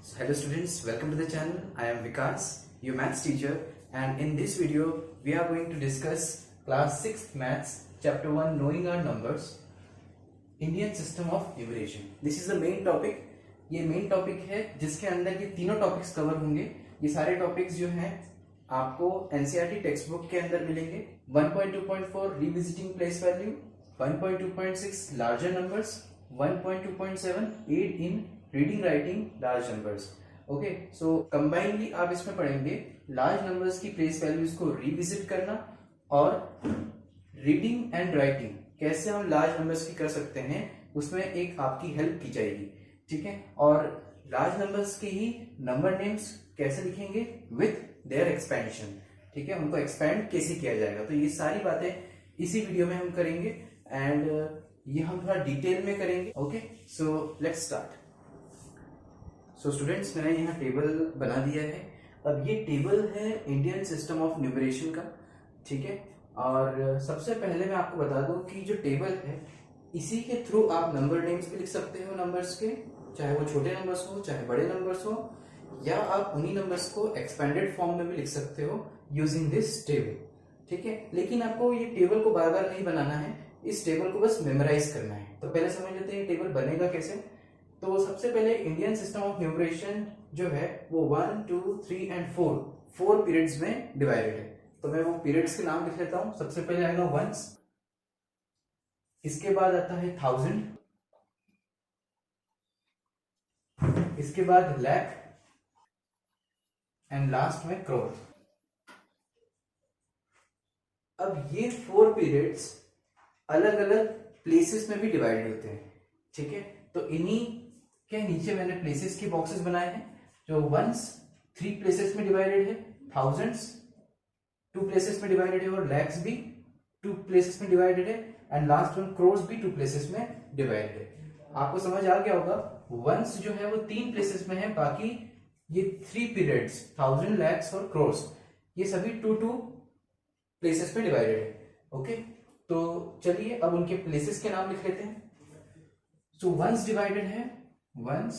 So hello students, welcome to the channel. I am Vikas, your maths teacher, and in this video we are going to discuss class 6th maths chapter 1 knowing our numbers, Indian system of numeration. This is the main topic. ये main topic है जिसके अंदर ये तीनों topics cover होंगे. ये सारे topics जो हैं आपको एनसीईआरटी टेक्स्ट बुक के अंदर मिलेंगे. 1.2.4 revisiting place value, 1.2.6 larger numbers, 1.2.7 aid in reading writing large numbers. Okay, so combinedly आप इसमें पढ़ेंगे लार्ज नंबर्स की प्लेस वैल्यूज को रिविजिट करना और रीडिंग एंड राइटिंग कैसे हम लार्ज नंबर्स की कर सकते हैं, उसमें एक आपकी हेल्प की जाएगी. ठीक है, और लार्ज नंबर्स के ही नंबर नेम्स कैसे लिखेंगे विथ देयर एक्सपेंशन. ठीक है, उनको एक्सपेंड कैसे किया जाएगा. तो ये सारी बातें इसी वीडियो में हम करेंगे एंड ये हम थोड़ा डिटेल में करेंगे. Okay, so let's start. So students, मैंने यहाँ टेबल बना दिया है. अब ये टेबल है इंडियन सिस्टम ऑफ न्यूमरेशन का. ठीक है, और सबसे पहले मैं आपको बता दूं कि जो टेबल है इसी के थ्रू आप नंबर नेम्स भी लिख सकते हो नंबर्स के, चाहे वो छोटे नंबर्स हो चाहे बड़े नंबर्स हो, या आप उन्हीं नंबर्स को एक्सपेंडेड फॉर्म में भी लिख सकते हो यूजिंग दिस टेबल. ठीक है, लेकिन आपको ये टेबल को बार बार नहीं बनाना है, इस टेबल को बस मेमोराइज करना है. तो पहले समझ लेते हैं ये टेबल बनेगा कैसे. तो सबसे पहले इंडियन सिस्टम ऑफ न्यूमरेशन जो है वो 1, 2, 3 एंड 4 पीरियड्स में डिवाइडेड है. तो मैं वो पीरियड्स के नाम लिख लेता हूं. सबसे पहले आएगा वंस, इसके बाद आता है 1000, इसके बाद लाख एंड लास्ट में करोड़. अब ये 4 पीरियड्स अलग अलग प्लेसेस में भी डिवाइड होते हैं. ठीक है, तो इन्हीं के नीचे मैंने प्लेसेस के बॉक्सेस बनाए हैं. जो वंस 3 प्लेसेस में डिवाइडेड है, थाउजेंड्स 2 प्लेसेस में डिवाइडेड है और लैक्स भी 2 प्लेसेस में डिवाइडेड है एंड लास्ट वन क्रोर्स भी 2 प्लेसेस में डिवाइडेड है. आपको समझ आ गया होगा. वंस जो है वो 3 प्लेसेस में है, बाकी ये 3 पीरियड्स 1000, लैक्स और क्रोर्स ये सभी 2 प्लेसेस में डिवाइडेड है. ओके, तो चलिए अब उनके प्लेसेस के नाम लिख लेते हैं. सो वंस डिवाइडेड है वंस,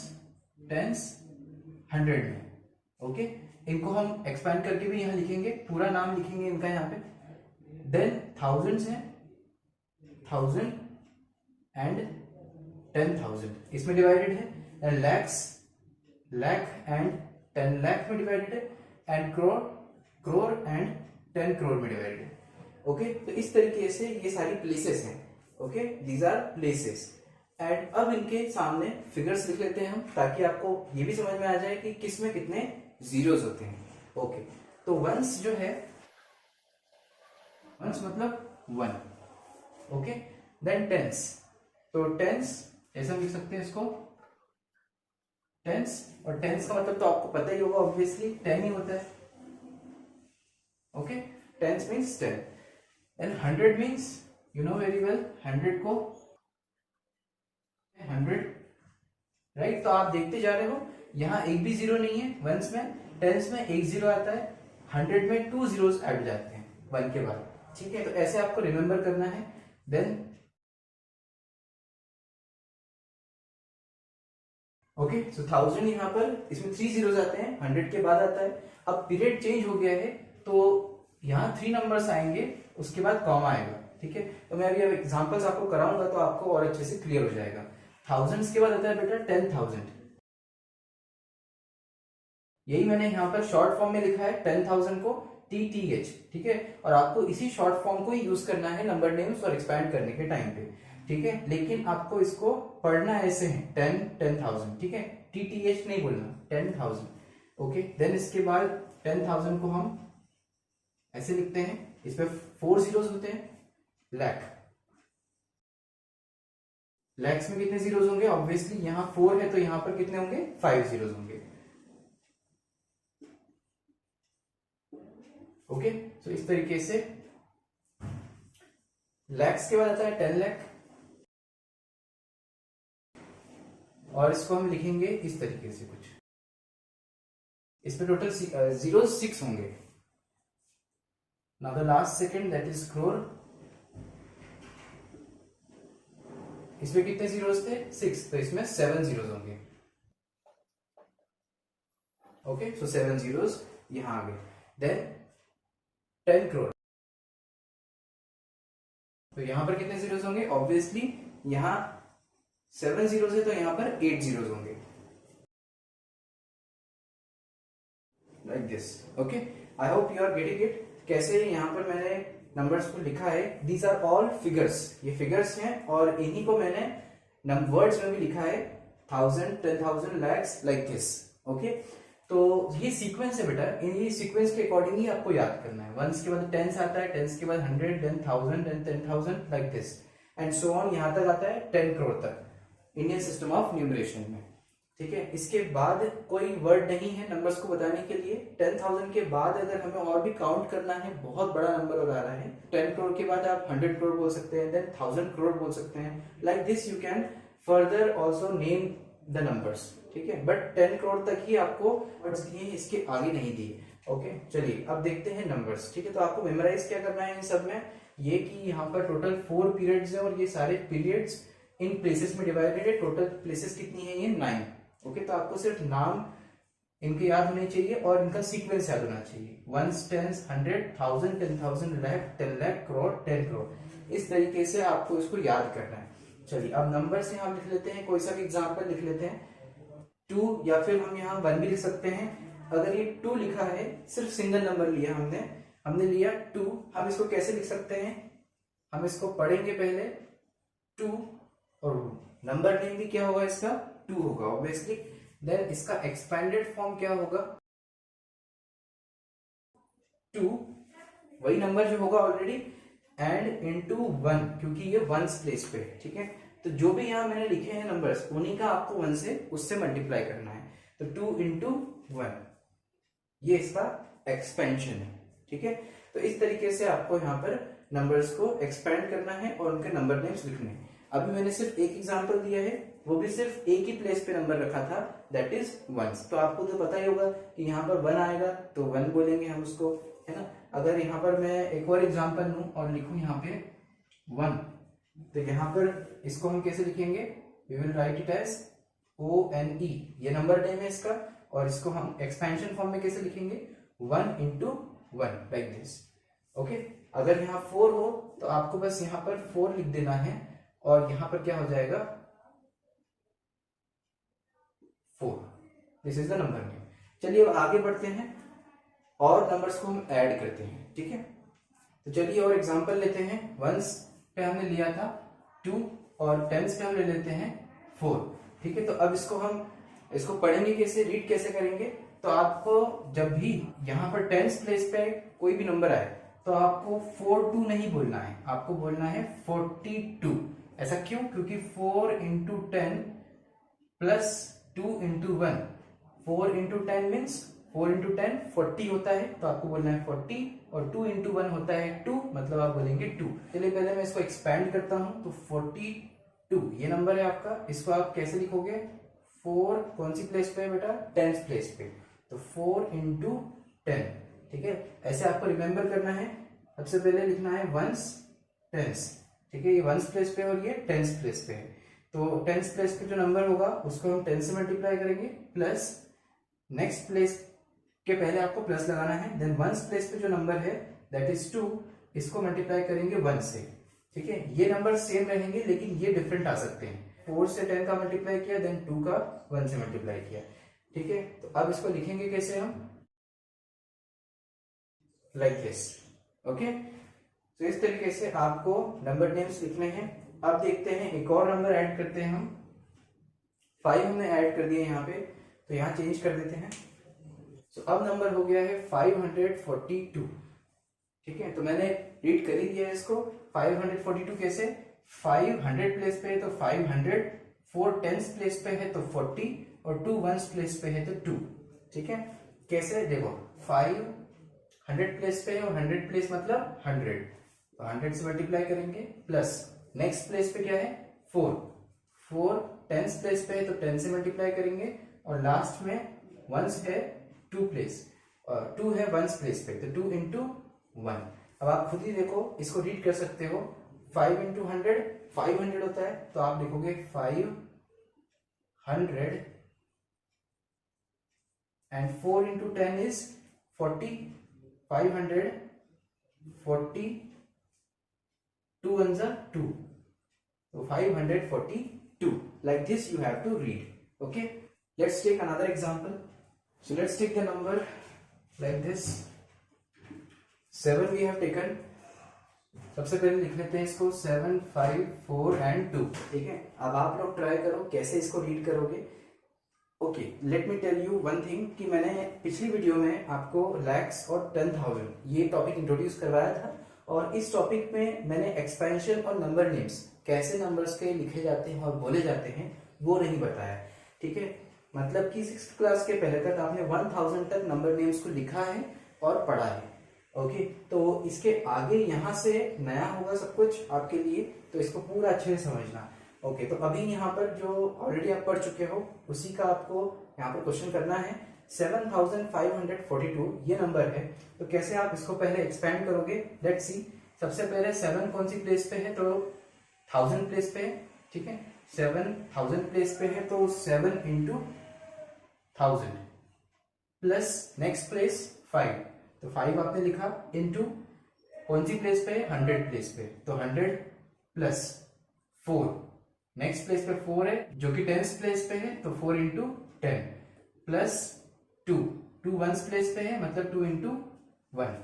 टेंस, 100 में. ओके, इनको हम एक्सपैंड करके भी यहां लिखेंगे, पूरा नाम लिखेंगे इनका यहाँ पे. देन थाउजेंड्स है 1000 एंड 10,000 इसमें डिवाइडेड है. एंड लैक्स, लाख एंड 10 लाख में डिवाइडेड है. एंड करोड़, करोड़ एंड 10 करोड़ में डिवाइडेड है. ओके, तो इस तरीके से ये सारी प्लेसेस हैं. Okay, these are places. And अब इनके सामने फिगर्स लिख लेते हैं हम, ताकि आपको ये भी समझ में आ जाए कि किस में कितने जीरोस होते हैं. ओके, तो वंस जो है, वंस मतलब 1. ओके, देन टेंस, तो टेंस ऐसा लिख सकते हैं इसको, टेंस. और टेंस का मतलब तो आपको पता ही होगा, ऑब्वियसली 10 ही होता है. Okay, tens means 10. And 100 means you know very well, 100 को 100, राइट. तो आप देखते जा रहे हो यहां एक भी जीरो नहीं है वंस में. टेंस में एक जीरो आता है, 100 में 2 जीरोस ऐड हो जाते हैं 1 के बाद. ठीक है, तो ऐसे आपको रिमेंबर करना है. देन ओके, सो 1000 यहां पर इसमें 3 जीरोस आते हैं, 100 के बाद आता है. अब पीरियड चेंज हो गया है तो यहां 3 नंबर्स आएंगे, उसके बाद कॉमा आएगा. ठीक है, तो मैं अभी एग्जांपल्स आपको कराऊंगा तो आपको और अच्छे से क्लियर हो जाएगा. थाउजेंड्स के बाद आता है बेटा 10,000. यही मैंने यहाँ पर शॉर्ट फॉर्म में लिखा है 10,000 को TTH. ठीक है, और आपको इसी शॉर्ट फॉर्म को ही यूज करना है नंबर नेम्स और एक्सपैंड करने के टाइम पे. ठीक है, लेकिन आपको इसको पढ़ना ऐसे है 10,000. ठीक है, TTH नहीं बोलना, 10,000. ओके, देन इसके बाद 10,000 को हम ऐसे लिखते हैं, इसमें 4 जीरोस होते हैं. लाख, लैक्स में कितने जीरोस होंगे, ऑब्वियसली यहां 4 है तो यहां पर कितने होंगे, 5 जीरोस होंगे. ओके, तो इस तरीके से लैक्स के बाद आता है 10 लाख, और इसको हम लिखेंगे इस तरीके से कुछ. इसमें टोटल 6 होंगे. Now the last second that is crore. इसमें कितने जीरोस थे, 6, तो इसमें 7 जीरोस होंगे. ओके, सो 7 zeros यहाँ आ गए। देन 10 crore, तो यहाँ पर कितने जीरोस होंगे? ऑब्वियसली यहाँ 7 जीरोस है तो यहाँ पर 8 जीरोस होंगे, like this. Okay, I hope you are getting it. कैसे यहाँ पर मैंने नंबर्स को लिखा है, दीज आर ऑल फिगर्स, ये फिगर्स हैं और इन्हीं को मैंने वर्ड्स में भी लिखा है, 1000, 10,000, lakhs, लाइक दिस। ओके, तो ये सीक्वेंस है बेटा, इन सीक्वेंस के अकॉर्डिंग ही आपको याद करना है। वंस के बाद टेंस आता है, टेंस के बाद 100, then 1000, then 10,000, like this and so on, यहाँ तक आता है 10 करोड़ तक इंडियन सिस्टम ऑफ न्यूमरेशन में। ठीक है, इसके बाद कोई वर्ड नहीं है नंबर्स को बताने के लिए। 10,000 के बाद अगर हमें और भी काउंट करना है, बहुत बड़ा नंबर आ रहा है, 10 करोड़ के बाद आप 100 करोड़ बोल सकते हैं, देन 1000 करोड़ बोल सकते हैं, like this you can further also name the numbers. ठीक है, बट 10 करोड़ तक ही आपको वर्ड्स दिए, इसके आगे नहीं दिए। ओके, चलिए अब देखते हैं नंबर्स। ठीक है, तो आपको मेमोराइज क्या करना है इन सब में, ये कि यहाँ पर टोटल 4 पीरियड्स है और ये सारे पीरियड्स इन प्लेसेस में डिवाइडेड है। टोटल प्लेसेस कितनी है? ये 9। ओके, तो आपको सिर्फ नाम इनके याद होने चाहिए और इनका सीक्वेंस याद होना चाहिए। 1, 10, 100, 1000, 10,000, lakh, 10 lakh, करोड़, 10 करोड़। इस तरीके से आपको इसको याद करना है। चलिए अब नंबर्स यहाँ लिख लेते हैं, कोई सा भी एग्जाम्पल लिख लेते हैं। 2 या फिर हम यहाँ 1 भी लिख सकते हैं। अगर ये 2 लिखा है, सिर्फ सिंगल नंबर लिया हमने लिया 2, हम इसको कैसे लिख सकते हैं? हम इसको पढ़ेंगे पहले 2 और नंबर नेम भी क्या होगा इसका? 2 होगा ऑब्वियसली। देन इसका एक्सपेंडेड फॉर्म क्या होगा? 2, वही नंबर जो होगा ऑलरेडी, एंड इनटू 1, क्योंकि ये वंस प्लेस पे है। ठीक है, तो जो भी यहाँ मैंने लिखे हैं नंबर्स, उन्हीं का आपको 1 से उससे मल्टीप्लाई करना है। तो 2 इंटू 1, ये इसका एक्सपेंशन है। ठीक है, तो इस तरीके से आपको यहाँ पर नंबर्स को एक्सपेंड करना है और उनके नंबर नेम्स लिखने हैं। अभी मैंने सिर्फ एक एग्जांपल दिया है, वो भी सिर्फ एक ही प्लेस पे नंबर रखा था, दैट इज वंस। तो आपको तो पता ही होगा कि यहाँ पर 1 आएगा तो 1 बोलेंगे हम उसको, है ना। अगर यहाँ पर मैं एक और एग्जांपल लूं और लिखूं यहाँ पे 1, तो यहाँ पर इसको हम कैसे लिखेंगे? We will write it as ONE, ये नंबर नेम है इसका, और इसको हम एक्सपेंशन फॉर्म में कैसे लिखेंगे? 1 इंटू 1, लाइक दिस। ओके, अगर यहाँ 4 हो तो आपको बस यहाँ पर 4 लिख देना है और यहाँ पर क्या हो जाएगा? 4। This is the number name. चलिए अब आगे बढ़ते हैं और नंबर्स को हम ऐड करते हैं। ठीक है, तो चलिए और एग्जांपल लेते हैं। वंस पे हमने लिया था 2 और टेंस पे हम ले लेते हैं 4। ठीक है, तो अब इसको पढ़ेंगे कैसे, रीड कैसे करेंगे? तो आपको जब भी यहाँ पर टेंस प्लेस पे कोई भी नंबर आए तो आपको 42 नहीं बोलना है, आपको बोलना है 42। ऐसा क्यों? क्योंकि 4 into 10 plus 2 into 1, 4 into 10 means 4 into 10 40 होता है, तो आपको बोलना है 40, और 2 इंटू 1 होता है 2, मतलब आप बोलेंगे 2। चलिए पहले मैं इसको एक्सपैंड करता हूं, तो 42 ये नंबर है आपका। इसको आप कैसे लिखोगे? 4 कौन सी प्लेस पे है बेटा? 10th प्लेस पे, तो 4 इंटू 10। ठीक है, ऐसे आपको रिमेंबर करना है। सबसे पहले लिखना है वंस टेंस। ठीक है, ये वंस प्लेस पे और ये टेंस प्लेस पे है, तो टेंस प्लेस पे जो नंबर होगा उसको हम 10 से मल्टीप्लाई करेंगे, प्लस नेक्स्ट प्लेस के पहले आपको प्लस लगाना है, देन वंस प्लेस पे जो नंबर है दैट इज 2, इसको मल्टीप्लाई करेंगे 1 से। ठीक है, ये नंबर सेम रहेंगे लेकिन ये डिफरेंट आ सकते हैं। 4 से 10 का मल्टीप्लाई किया, देन 2 का 1 से मल्टीप्लाई किया। ठीक है, तो अब इसको लिखेंगे कैसे हम? Like this. ओके, तो इस तरीके से आपको नंबर नेम्स लिखने हैं। अब देखते हैं एक और नंबर ऐड करते हैं हम। 5 हमने ऐड कर दिया यहाँ पे, तो यहाँ चेंज कर देते हैं। तो अब नंबर हो गया है 542। ठीक है, तो मैंने रीड कर ही दिया है इसको। 542 कैसे? 500 प्लेस पे है तो 500, 4 टेंस प्लेस पे है तो 40, और 2 वंस प्लेस पे है तो 2। ठीक है, कैसे? देखो 500 प्लेस पे है और 100 प्लेस मतलब 100, तो 100 से मल्टीप्लाई करेंगे, प्लस नेक्स्ट प्लेस पे क्या है? 4 टेंस प्लेस पे है तो 10 से मल्टीप्लाई करेंगे, और लास्ट में वंस है 2 प्लेस, और 2 है वंस प्लेस पे, तो 2 इंटू 1। अब आप खुद ही देखो, इसको रीड कर सकते हो। 5 इंटू 100 500 होता है, तो आप लिखोगे 500 and 4 into 10 is 40, 540, 2 ones are 2, so 542. Like this you have to read. Okay, let's take another example. So let's take the number like this. 7 we have taken. सबसे पहले लिख लेते हैं इसको 7, 5, 4 and 2. ठीक है, अब आप लोग ट्राई करो कैसे इसको रीड करोगे. Okay, let me tell you one thing कि मैंने पिछली वीडियो में आपको लैक्स और 10,000 ये टॉपिक इंट्रोड्यूस करवाया था, और इस टॉपिक में मैंने एक्सपेंशन और नंबर नेम्स कैसे नंबर्स के लिखे जाते हैं और बोले जाते हैं वो नहीं बताया. ठीक है, मतलब कि 6th क्लास के पहले तक आपने 1000 तक नंबर नेम्स को लिखा है और पढ़ा है. ओके, तो इसके आगे यहाँ से नया होगा सब कुछ आपके लिए, तो इसको पूरा अच्छे से समझना. ओके, तो अभी यहाँ पर जो ऑलरेडी आप पढ़ चुके हो उसी का आपको यहाँ पर क्वेश्चन करना है. 7542 ये नंबर है, तो कैसे आप इसको पहले एक्सपेंड करोगे. Let's see. सबसे पहले 7 कौन सी प्लेस पे है, तो 1000 प्लेस पे है. ठीक है, 7000 प्लेस पे है, तो 7 into 1000 प्लस नेक्स्ट प्लेस 5, तो 5 आपने लिखा इंटू कौन सी प्लेस पे है, 100 प्लेस पे, तो 100 प्लस 4, नेक्स्ट प्लेस पे 4 है जो कि 10th प्लेस पे है, तो 4 into 10 प्लस 2 1st प्लेस पे है, मतलब 2 into 1.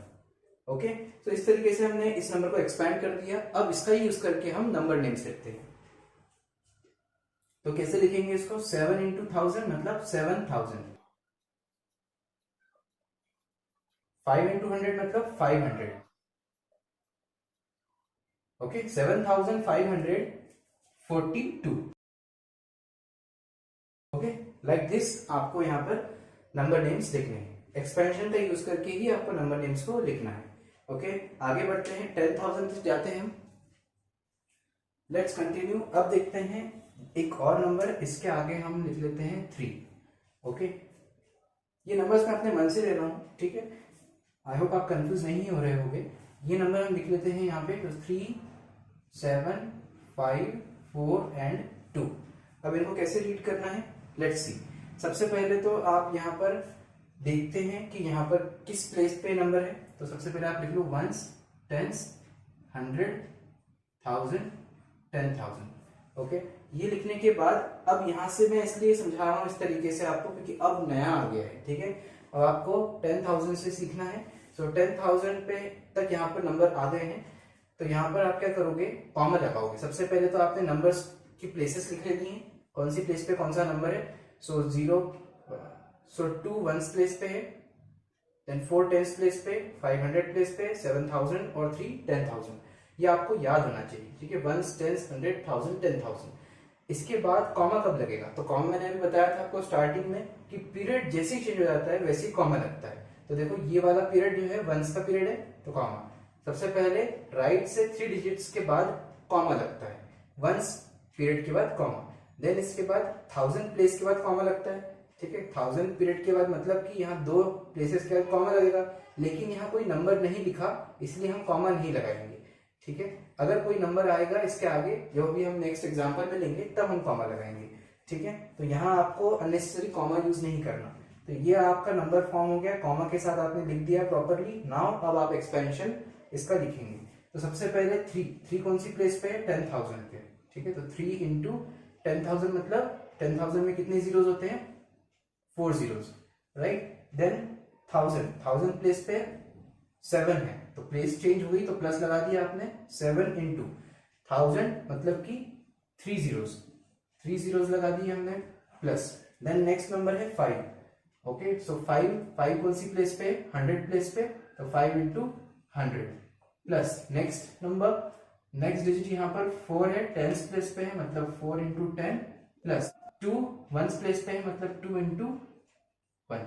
ओके, तो इस तरीके से हमने इस नंबर को एक्सपैंड कर दिया. अब इसका यूज करके हम नंबर नेम्स लिखते हैं. तो कैसे लिखेंगे इसको, 7 into 1000 मतलब 7000, 5 into 100 मतलब 500. ओके, 7542. ओके, लाइक दिस आपको यहां पर नंबर नेम्स लिखने हैं. एक्सपेंशन का यूज करके ही आपको नंबर नेम्स को लिखना है. ओके, आगे बढ़ते हैं. 10,000 तक जाते हैं हम. Let's continue. अब देखते हैं एक और नंबर, इसके आगे हम लिख लेते हैं 3. ओके, ये नंबर्स मैं अपने मन से ले रहा हूं. ठीक है, आई होप आप कंफ्यूज नहीं हो रहे होंगे. ये नंबर हम लिख लेते हैं यहाँ पे, तो 3, 7, 5, 4 and 2. अब इनको कैसे रीड करना है, लेट्स सी. सबसे पहले तो आप यहाँ पर देखते हैं कि यहाँ पर किस प्लेस पे नंबर है. तो सबसे पहले आप लिख लो 1s, 10s, 100, 1000, 10,000. ओके, ये लिखने के बाद अब यहाँ से मैं इसलिए समझा रहा हूँ इस तरीके से आपको क्योंकि अब नया आ गया है. ठीक है, अब आपको 10,000 से सीखना है. सो 10,000 पे तक यहाँ पर नंबर आ गए हैं, तो यहाँ पर आप क्या करोगे, कॉमा लगाओगे. सबसे पहले तो आपने नंबर्स की प्लेसेस लिख लेनी है, कौन सी प्लेस पे कौन सा नंबर है. सो 2 1st प्लेस पे है, देन 4 10th प्लेस पे, 500 प्लेस पे, 7000 और 3 10,000. ये आपको याद होना चाहिए. ठीक है, 1s, 10s, 100, 1000, 10,000. इसके बाद कॉमा कब लगेगा, तो कॉमा मैंने अभी बताया था आपको स्टार्टिंग में कि पीरियड जैसे ही चेंज हो जाता है वैसे ही कॉमा लगता है. तो देखो ये वाला पीरियड जो है 1s का पीरियड है, तो कॉमा. सबसे पहले राइट से 3 डिजिट्स के बाद कॉमा लगता है, 1s पीरियड के बाद कॉमा. देन इसके बाद 1000 प्लेस के बाद कॉमा लगता है. ठीक है, 1000 पीरियड के बाद मतलब कि यहाँ 2 प्लेसेस के बाद कॉमा लगेगा, लेकिन यहाँ कोई नंबर नहीं लिखा इसलिए हम कॉमा नहीं लगाएंगे. ठीक है, अगर कोई नंबर आएगा इसके आगे जो भी हम नेक्स्ट एग्जांपल में लेंगे तब हम कॉमा लगाएंगे. ठीक है, तो यहाँ आपको अननेसेसरी कॉमा यूज नहीं करना. तो ये आपका नंबर फॉर्म हो गया, कॉमा के साथ आपने लिख दिया प्रॉपरली. नाउ अब आप एक्सपेंशन इसका लिखेंगे. तो सबसे पहले 3 कौन सी प्लेस पे है, 10,000 पे. ठीक है, तो 3 into 10,000 मतलब 10,000 में कितने जीरोस होते हैं, 4 zeros, राइट. देन 1000 प्लेस पे 7 है, तो प्लेस चेंज हुई तो प्लस लगा दिया आपने. 7 into 1000 मतलब कि 3 zeros लगा दिए हमने प्लस. देन नेक्स्ट नंबर है 5. ओके, सो 5 कौन सी प्लेस पे, 100 प्लेस पे, तो 5 into 100 plus next number, next digit यहाँ पर 4 है, 10th प्लेस पे है मतलब 4 into 10 प्लस 2 1st प्लेस पे है मतलब 2 into 1.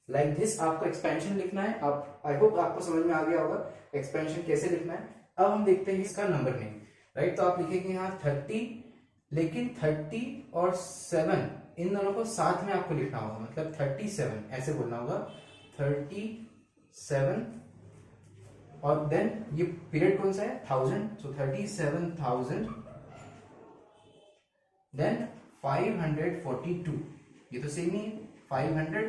लाइक दिस आपको एक्सपेंशन लिखना है. आप आई होप आपको समझ में आ गया होगा एक्सपेंशन कैसे लिखना है. अब हम देखते हैं इसका नंबर नेम. राइट, तो आप लिखेंगे यहाँ 30, लेकिन 30 और 7 इन दोनों को साथ में आपको लिखना होगा, मतलब 37 ऐसे बोलना होगा, 37. और देन ये पीरियड कौन सा है, 1000, सो 37,000. देन 542, ये तो सेम ही है, 500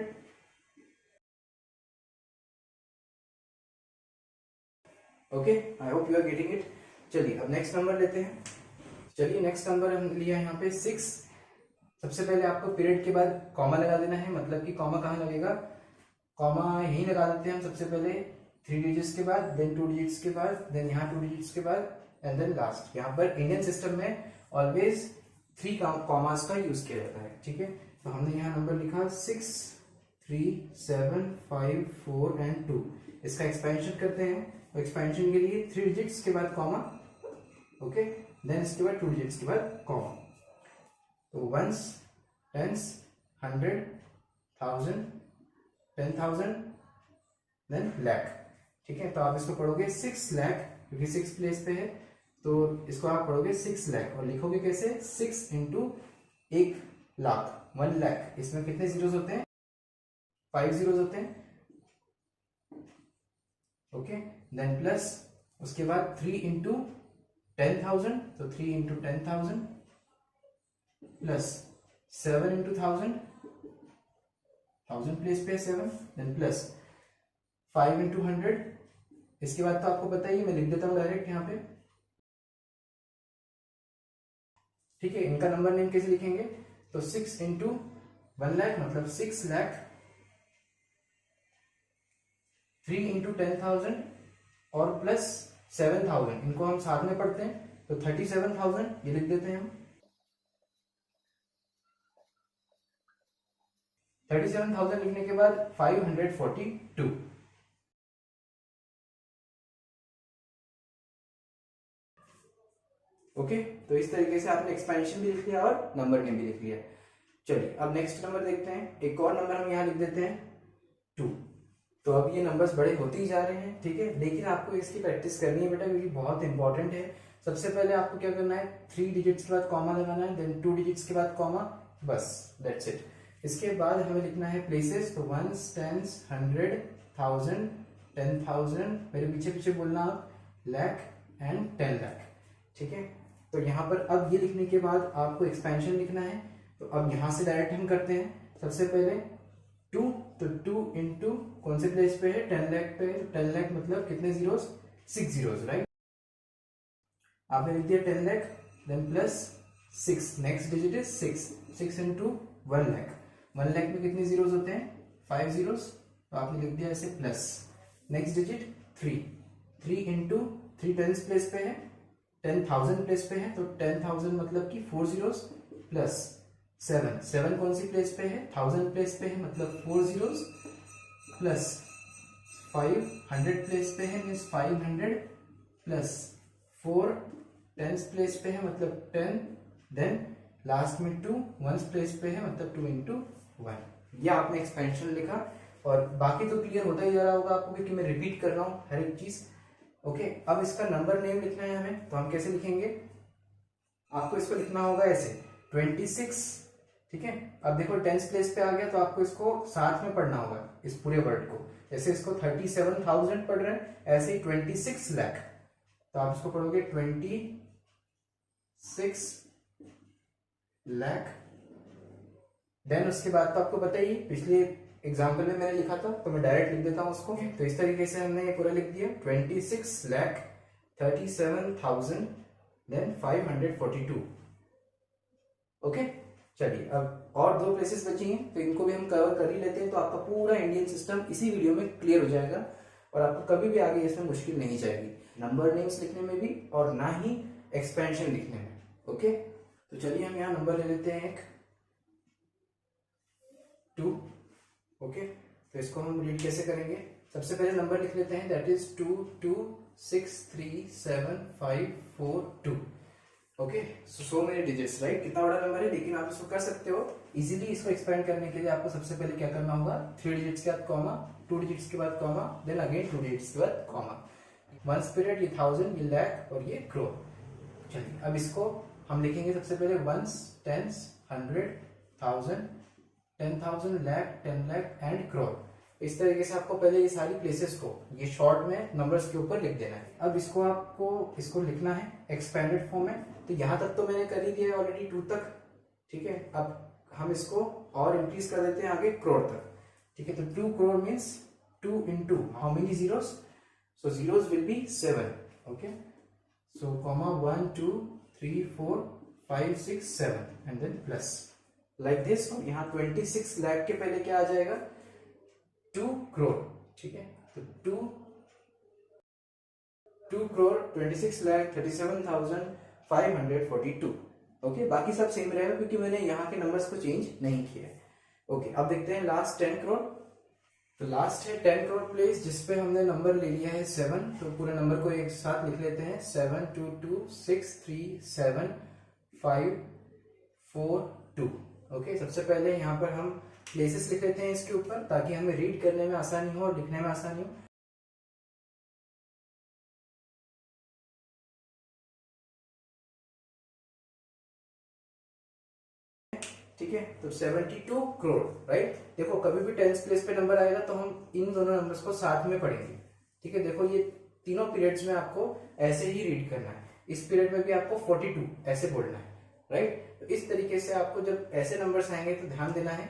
okay, I hope you are getting it. चलिए अब नेक्स्ट नंबर लेते हैं। चलिए नेक्स्ट नंबर हम लिया यहाँ पे 6। सबसे पहले आपको पीरियड के बाद कॉमा लगा देना है, मतलब कि कॉमा कहाँ लगेगा, कॉमा यही लगा देते हैं हम सबसे पहले 3 डिजिट्स के बाद, देन 2 डिजिट्स के बाद, देन यहाँ 2 डिजिट्स के बाद एंड देन लास्ट। यहाँ पर इंडियन सिस्टम में ऑलवेज 3 कॉमास का यूज किया जाता है। ठीक है, तो हमने यहाँ नंबर लिखा 6 3 7 5 4 एंड 2। इसका एक्सपेंशन करते हैं, तो एक्सपेंशन के लिए 3 डिजिट्स के बाद कॉमा, ओके, देन इसके बाद 2 डिजिट्स के बाद कॉमा। तो वंस, टेंस, 100, 1000, 10,000, देन लाख। ठीक है, तो आप इसको पढ़ोगे 6 लाख, क्योंकि 6 प्लेस पे है, तो इसको आप पढ़ोगे 6 लाख और लिखोगे कैसे, 6 इंटू 1 लाख, 1 लाख। इसमें कितने जीरोस होते हैं, 5 जीरोस होते हैं। ओके, देन प्लस उसके बाद 3 इंटू 10,000, तो 3 इंटू 10,000 प्लस 7 इंटू 1000, 1000 प्लेस पे 7, देन प्लस 5 इंटू 100। इसके बाद तो आपको पता ही है, मैं लिख देता हूं डायरेक्ट यहाँ पे। ठीक है, इनका नंबर नेम कैसे लिखेंगे, तो 6 इंटू 1 लाख मतलब 6 लाख, 3 इंटू 10,000 और प्लस 7,000, इनको हम साथ में पढ़ते हैं, तो 37,000 ये लिख देते हैं हम। 37,000 लिखने के बाद 542। ओके, तो इस तरीके से आपने एक्सपेंशन भी लिख लिया और नंबर नेम भी लिख लिया। चलिए अब नेक्स्ट नंबर देखते हैं। एक और नंबर हम यहाँ लिख देते हैं 2। तो अब ये नंबर्स बड़े होते ही जा रहे हैं, ठीक है, लेकिन आपको इसकी प्रैक्टिस करनी है बेटा, क्योंकि बहुत इंपॉर्टेंट है। सबसे पहले आपको क्या करना है, 3 डिजिट्स के बाद कॉमा लगाना है, देन 2 डिजिट्स के बाद कॉमा, बस दैट्स इट। इसके बाद हमें लिखना है प्लेसेस, तो वंस, टेंस, 100, 1000, 10,000, मेरे पीछे पीछे बोलना आप, लाख एंड 10 लाख। ठीक है, तो यहाँ पर अब ये लिखने के बाद आपको एक्सपेंशन लिखना है। तो अब यहाँ से डायरेक्ट हम करते हैं। सबसे पहले 2, तो 2 इंटू कौन से प्लेस पे है, 10 लाख पे है, 10 लाख मतलब कितने जीरोस, 6 जीरोस, राइट। आपने लिख दिया 10 lakh, then plus 6, next digit is 6, 6 into 1 lakh, 1 lakh में कितने जीरोस होते हैं, 5 जीरोस, तो आपने लिख दिया ऐसे plus, next digit 3, 3 into 3 tens place पे है, 10,000 प्लेस पे है, तो 10,000 मतलब कि 4 जीरोस, प्लस 7, 7 कौन सी प्लेस पे है, 1000 प्लेस पे है मतलब 4 जीरोस, प्लस 500 प्लेस पे है मीन्स 500, प्लस 4 टेंस प्लेस पे है मतलब 10, देन लास्ट में 2 वंस प्लेस पे है मतलब 2 इंटू 1। यह आपने एक्सपेंशन लिखा और बाकी तो क्लियर होता ही जा रहा होगा आपको, क्योंकि मैं रिपीट कर रहा हूँ हर एक चीज। ओके, अब इसका नंबर नेम लिखना है हमें, तो हम कैसे लिखेंगे, आपको इसको लिखना होगा ऐसे 26। ठीक है, अब देखो टेंस प्लेस पे आ गया, तो आपको इसको साथ में पढ़ना होगा इस पूरे वर्ड को। जैसे इसको 37,000 पढ़ रहे हैं, ऐसे ही 26 लाख, तो आप इसको पढ़ोगे 26 लाख। देन उसके बाद तो आपको पता ही, पिछले एग्जाम्पल में मैंने लिखा था, तो मैं डायरेक्ट लिख देता हूं उसको। तो इस तरीके से हमने ये पूरा लिख दिया 26 लाख 37,000 देन 542। ओके, चलिए अब और 2 प्लेसेस बची हैं, तो इनको भी हम कवर कर ही लेते हैं, तो आपका पूरा इंडियन सिस्टम इसी वीडियो में क्लियर हो जाएगा और आपको कभी भी आगे इसमें मुश्किल नहीं जाएगी, नंबर नेम्स लिखने में भी और ना ही एक्सपेंशन लिखने में। ओके, तो चलिए हम यहाँ नंबर ले लेते हैं एक 2। ओके, तो इसको हम रीड कैसे करेंगे, सबसे पहले नंबर लिख लेते हैं, that is 226375542। Okay, so many digits, right, कितना बड़ा नंबर है, लेकिन आप इसको कर सकते हो इजीली। इसको एक्सपेंड करने के लिए आपको सबसे पहले क्या करना होगा, 3 डिजिट्स के बाद कॉमा, 2 डिजिट्स के बाद कॉमा, देन अगेन 2 डिजिट्स के बाद कॉमा। वंस पीरियड, ये 1000, ये लाख और ये करोड़। चलिए अब इसको हम लिखेंगे सबसे पहले ones, tens, 100, 1000, 10,000, lakh, 10 lakh and crore. इस तरीके से आपको पहले ये सारी प्लेसेस को ये शॉर्ट में नंबर्स के ऊपर लिख देना है। अब इसको आपको इसको लिखना है एक्सपेंडेड फॉर्म में, तो यहां तक तो मैंने कर ही दिया ऑलरेडी 2 तक। ठीक है, अब हम इसको और इंक्रीज कर देते हैं आगे करोड़ तक। ठीक है, तो 2 crore means 2 into how many zeros, So zeros will be 7. Okay. So comma 1, 2, 3, 4, 5, 6, 7 and then plus like this. और यहाँ 26 लाख के पहले क्या आ जाएगा 2 करोड़. ठीक है. तो 2 करोड़ 26,37,542. ओके. बाकी सब सेम रहेगा क्योंकि मैंने यहाँ के नंबर्स को चेंज नहीं किया है. ओके. अब देखते हैं लास्ट 10 करोड़. तो लास्ट है 10 करोड़ प्लेस जिसपे हमने नंबर ले लिया है 7. तो पूरे नंबर को एक साथ लिख लेते हैं 7 2 2 6 3 7 5 4 2. ओके. सबसे पहले यहाँ पर हम प्लेसेस लिख लेते हैं इसके ऊपर ताकि हमें रीड करने में आसानी हो और लिखने में आसानी हो. ठीक है. तो 72 करोड़. राइट. देखो कभी भी 10th प्लेस पे नंबर आएगा तो हम इन दोनों नंबर्स को साथ में पढ़ेंगे. ठीक है. देखो ये तीनों पीरियड्स में आपको ऐसे ही रीड करना है. इस पीरियड में भी आपको 42 ऐसे बोलना है. राइट. तो इस तरीके से आपको जब ऐसे नंबर्स आएंगे तो ध्यान देना है.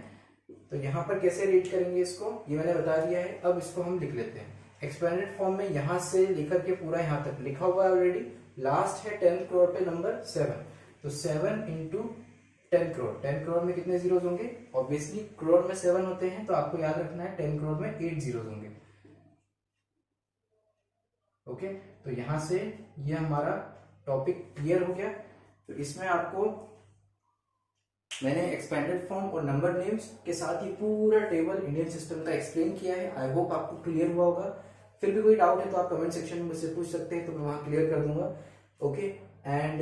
तो यहाँ पर कैसे रीड करेंगे इसको ये मैंने बता दिया है. अब इसको हम लिख लेते हैं एक्सपेंडेड फॉर्म में. यहां से लेकर के पूरा यहाँ तक लिखा हुआ है ऑलरेडी. लास्ट है 10 करोड़ पे नंबर 7. तो 7 इंटू 10 करोड़. 10 करोड़ में कितने जीरोस होंगे. ऑब्वियसली करोड़ में 7 होते हैं तो आपको याद रखना है 10 करोड़ में 8 जीरोस होंगे. ओके. तो यहां से ये हमारा टॉपिक क्लियर हो गया. तो इसमें आपको मैंने एक्सपेंडेड फॉर्म और नंबर नेम्स के साथ ही पूरा टेबल इंडियन सिस्टम का एक्सप्लेन किया है. आई होप आपको क्लियर हुआ होगा. फिर भी कोई डाउट है तो आप कमेंट सेक्शन में मुझसे पूछ सकते हैं तो मैं वहां क्लियर कर दूंगा. ओके. एंड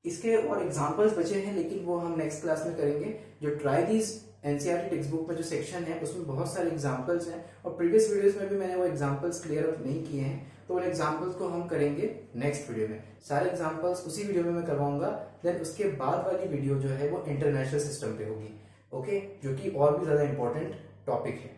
इसके और एग्जांपल्स बचे हैं लेकिन वो हम नेक्स्ट क्लास में करेंगे. जो try these NCERT text book में जो सेक्शन है उसमें बहुत सारे एग्जांपल्स हैं और प्रीवियस वीडियोस में भी मैंने वो एग्जांपल्स क्लियर अप नहीं किए हैं. तो उन एग्जांपल्स को हम करेंगे नेक्स्ट वीडियो में. सारे एग्जांपल्स उसी वीडियो में मैं करवाऊंगा. देन उसके बाद वाली वीडियो जो है वो इंटरनेशनल सिस्टम पे होगी. ओके. जो कि और भी ज्यादा इंपॉर्टेंट टॉपिक है.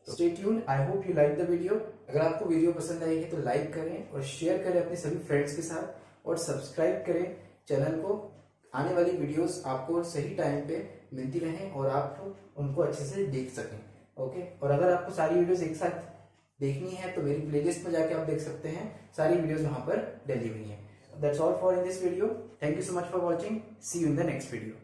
Stay tuned. I hope you like the video. अगर आपको वीडियो पसंद आई है तो लाइक करें और शेयर करें अपने सभी फ्रेंड्स के साथ और सब्सक्राइब करें चैनल को. आने वाली वीडियोस आपको सही टाइम पे मिलती रहें और आप उनको अच्छे से देख सकें. ओके. और अगर आपको सारी वीडियोस एक साथ देखनी है तो मेरी प्लेलिस्ट में जाके आप देख सकते हैं. सारी वीडियोस वहां पर डली हुई हैं. That's all for in this video. Thank you so much for watching. See you in the next video.